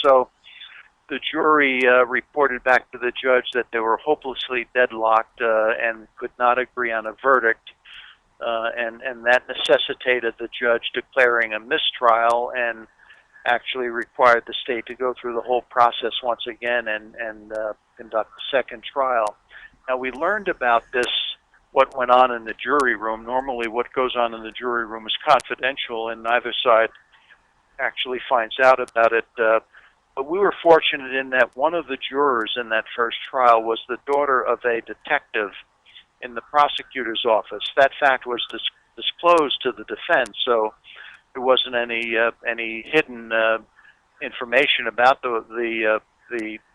So the jury reported back to the judge that they were hopelessly deadlocked and could not agree on a verdict, and that necessitated the judge declaring a mistrial and actually required the state to go through the whole process once again and conduct a second trial. Now, we learned about this, what went on in the jury room. Normally what goes on in the jury room is confidential, and neither side actually finds out about it. But we were fortunate in that one of the jurors in that first trial was the daughter of a detective in the prosecutor's office. That fact was disclosed to the defense, so there wasn't any hidden information about the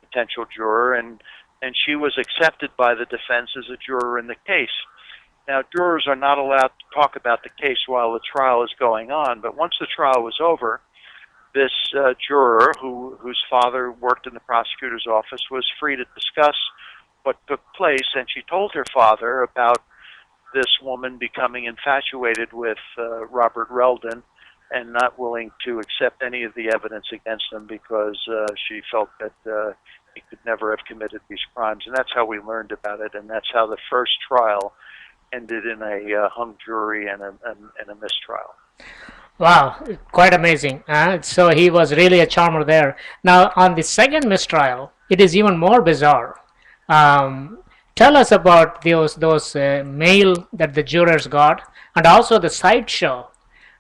potential juror, and she was accepted by the defense as a juror in the case. Now, jurors are not allowed to talk about the case while the trial is going on, but once the trial was over, this juror, whose father worked in the prosecutor's office, was free to discuss what took place, and she told her father about this woman becoming infatuated with Robert Reldon and not willing to accept any of the evidence against him because she felt that he could never have committed these crimes. And that's how we learned about it, and that's how the first trial ended in a hung jury and a mistrial. Wow, quite amazing. So he was really a charmer there. Now, on the second mistrial, it is even more bizarre. Tell us about those mail that the jurors got, and also the sideshow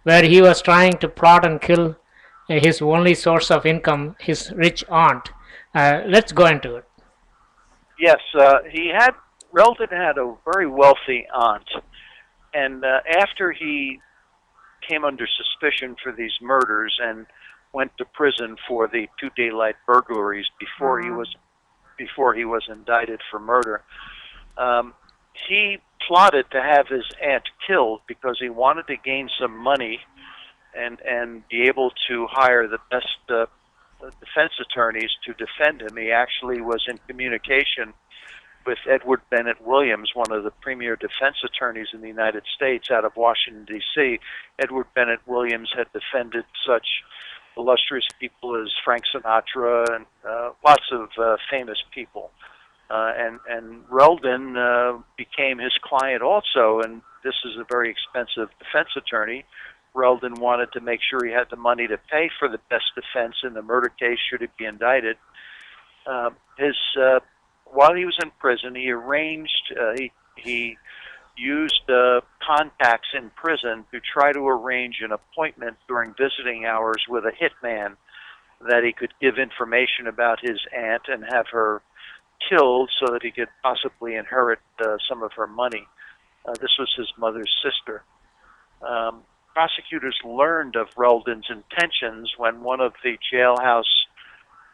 where he was trying to prod and kill his only source of income, his rich aunt. Let's go into it. Yes, Reldon had a very wealthy aunt, and after he came under suspicion for these murders and went to prison for the 2 daylight burglaries before he was indicted for murder. He plotted to have his aunt killed because he wanted to gain some money and be able to hire the best defense attorneys to defend him. He actually was in communication with Edward Bennett Williams, one of the premier defense attorneys in the United States out of Washington, D.C. Edward Bennett Williams had defended such illustrious people as Frank Sinatra and lots of famous people. And Reldon became his client also, and this is a very expensive defense attorney. Reldon wanted to make sure he had the money to pay for the best defense in the murder case should it be indicted. While he was in prison, he arranged, he used contacts in prison to try to arrange an appointment during visiting hours with a hitman that he could give information about his aunt and have her killed so that he could possibly inherit some of her money. This was his mother's sister. Prosecutors learned of Reldon's intentions when one of the jailhouse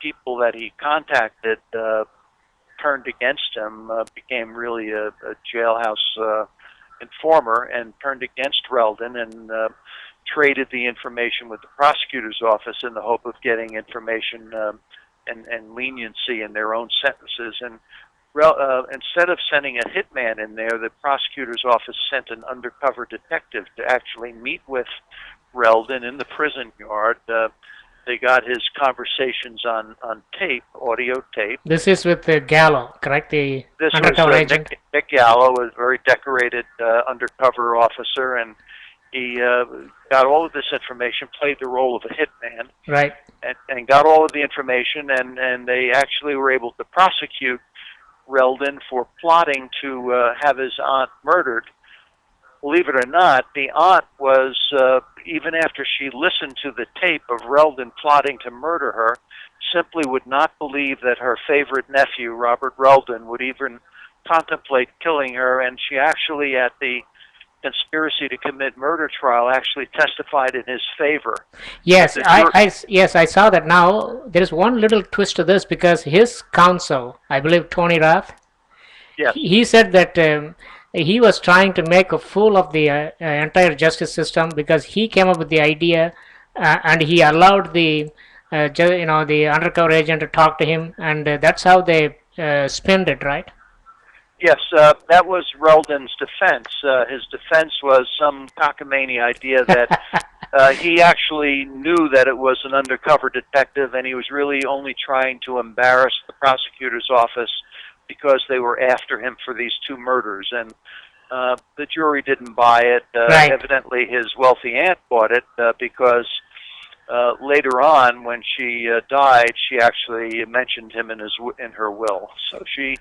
people that he contacted turned against him, became really a jailhouse informer and turned against Reldon and traded the information with the prosecutor's office in the hope of getting information and leniency in their own sentences. And instead of sending a hitman in there, the prosecutor's office sent an undercover detective to actually meet with Reldon in the prison yard. They got his conversations on tape, audio tape. This is with Gallo, correct? The this undercover was agent? Nick Gallo, a very decorated undercover officer, and he got all of this information, played the role of a hitman, right, and got all of the information, and they actually were able to prosecute Reldon for plotting to have his aunt murdered. Believe it or not, the aunt was, even after she listened to the tape of Reldon plotting to murder her, simply would not believe that her favorite nephew, Robert Reldon, would even contemplate killing her, and she actually, at the conspiracy to commit murder trial, actually testified in his favor. Yes, I saw that. Now, there is one little twist to this, because his counsel, I believe Tony Rath, yes, he said that he was trying to make a fool of the entire justice system because he came up with the idea and he allowed the the undercover agent to talk to him, and that's how they spinned it, right? Yes, that was Reldon's defense. His defense was some cockamamie idea that He actually knew that it was an undercover detective, and he was really only trying to embarrass the prosecutor's office because they were after him for these two murders. And the jury didn't buy it. Right. Evidently, his wealthy aunt bought it because later on, when she died, she actually mentioned him in her will. So she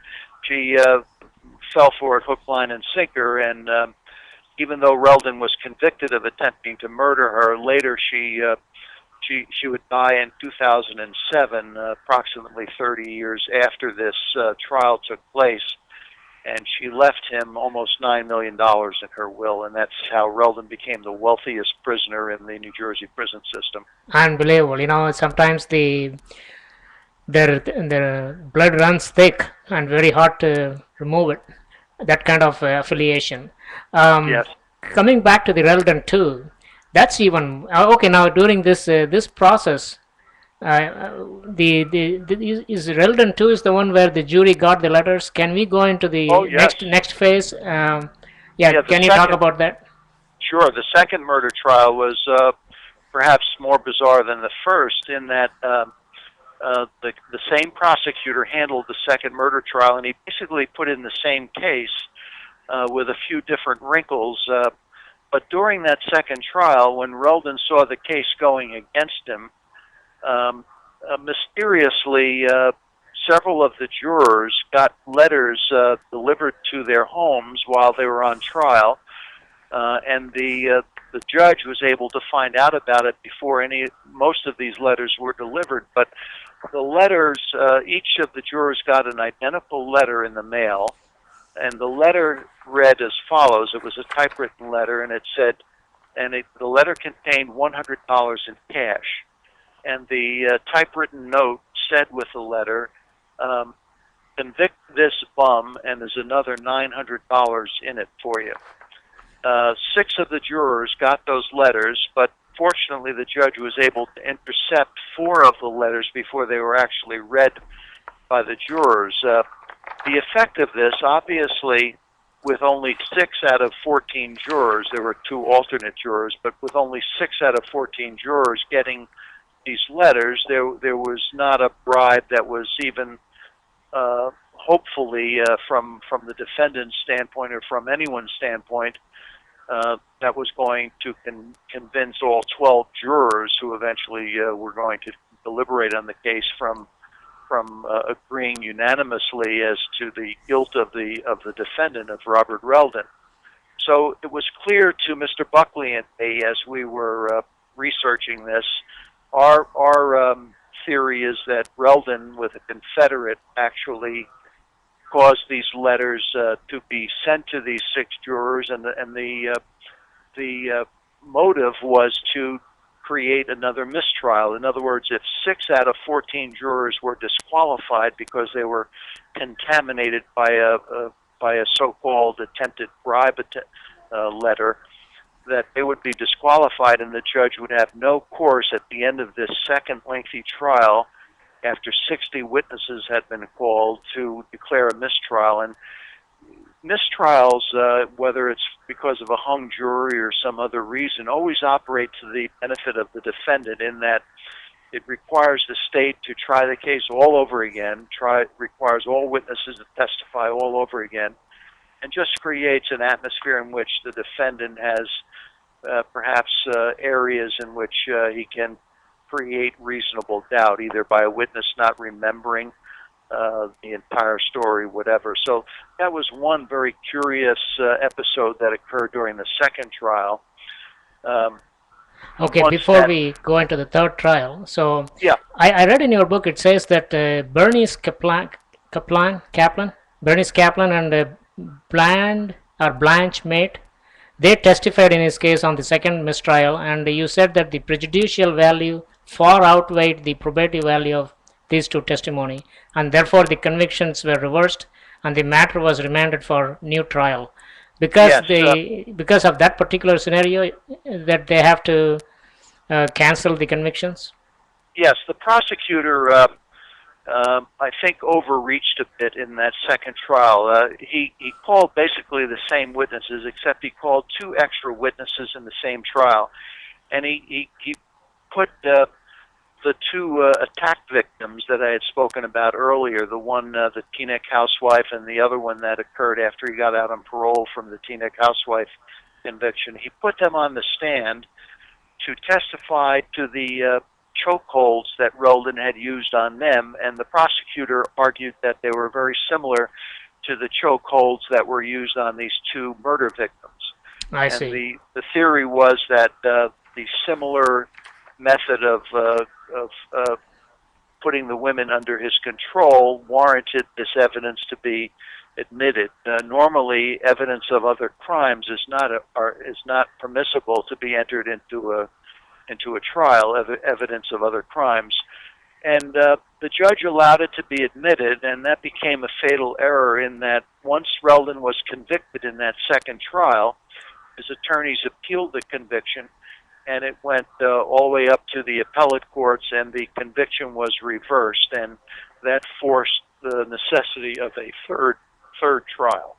fell for it hook, line, and sinker. And even though Reldon was convicted of attempting to murder her, later she would die in 2007, approximately 30 years after this trial took place. And she left him almost $9 million in her will, and that's how Reldon became the wealthiest prisoner in the New Jersey prison system. Unbelievable. Sometimes their blood runs thick and very hard to remove it. That kind of affiliation. Yes. Coming back to the Reldon too, that's even okay. Now during this process, is Reldon 2 is the one where the jury got the letters. Can we go into Oh, the yes. next phase? Yeah, Can you talk about that? Sure. The second murder trial was perhaps more bizarre than the first in that the same prosecutor handled the second murder trial, and he basically put in the same case with a few different wrinkles. But during that second trial, when Reldon saw the case going against him, mysteriously, several of the jurors got letters delivered to their homes while they were on trial, and the judge was able to find out about it before most of these letters were delivered. But the letters, each of the jurors got an identical letter in the mail, and the letter read as follows. It was a typewritten letter, and it said, the letter contained $100 in cash. And the typewritten note said with the letter, convict this bum, and there's another $900 in it for you. 6 of the jurors got those letters, but fortunately the judge was able to intercept 4 of the letters before they were actually read by the jurors. The effect of this, obviously, with only 6 out of 14 jurors, there were 2 alternate jurors, but with only 6 out of 14 jurors getting these letters, there was not a bribe that was even hopefully from the defendant's standpoint or from anyone's standpoint that was going to convince all 12 jurors who eventually were going to deliberate on the case from agreeing unanimously as to the guilt of the defendant, of Robert Reldon. So it was clear to Mr. Buckley and me as we were researching this. Our theory is that Reldon, with a Confederate, actually caused these letters to be sent to these 6 jurors, and the motive was to create another mistrial. In other words, if 6 out of 14 jurors were disqualified because they were contaminated by a so-called attempted bribe letter, that they would be disqualified, and the judge would have no course at the end of this second lengthy trial, after 60 witnesses had been called, to declare a mistrial. And mistrials, whether it's because of a hung jury or some other reason, always operate to the benefit of the defendant, in that it requires the state to try the case all over again, requires all witnesses to testify all over again, and just creates an atmosphere in which the defendant has perhaps areas in which he can create reasonable doubt, either by a witness not remembering the entire story, whatever. So that was one very curious episode that occurred during the second trial. Okay, before we go into the third trial, so yeah, I read in your book, it says that Bernice Kaplan, and Blanche Mate, they testified in his case on the second mistrial, and you said that the prejudicial value far outweighed the probative value of these 2 testimony, and therefore the convictions were reversed and the matter was remanded for new trial. Because because of that particular scenario, that they have to cancel the convictions. Yes, the prosecutor, I think, overreached a bit in that second trial. He called basically the same witnesses, except he called 2 extra witnesses in the same trial. and he put the two attack victims that I had spoken about earlier, the one, the Teaneck housewife, and the other one that occurred after he got out on parole from the Teaneck housewife conviction. He put them on the stand to testify to the chokeholds that Reldon had used on them, and the prosecutor argued that they were very similar to the chokeholds that were used on these two murder victims. I And see. the theory was that the similar method of putting the women under his control warranted this evidence to be admitted. Normally, evidence of other crimes is not permissible to be entered into a trial. Evidence of other crimes, and the judge allowed it to be admitted, and that became a fatal error. In that, once Reldon was convicted in that second trial, his attorneys appealed the conviction, and it went all the way up to the appellate courts, and the conviction was reversed, and that forced the necessity of a third trial.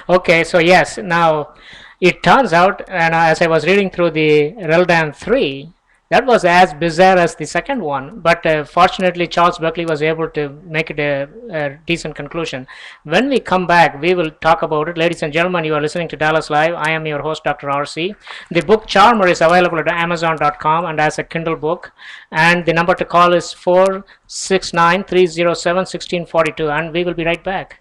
Okay, so yes, now it turns out, and as I was reading through the Reldan 3, that was as bizarre as the second one, but fortunately, Charles Buckley was able to make it a decent conclusion. When we come back, we will talk about it. Ladies and gentlemen, you are listening to Dallas Live. I am your host, Dr. RC. The book Charmer is available at Amazon.com and as a Kindle book, and the number to call is 469 307 1642, and we will be right back.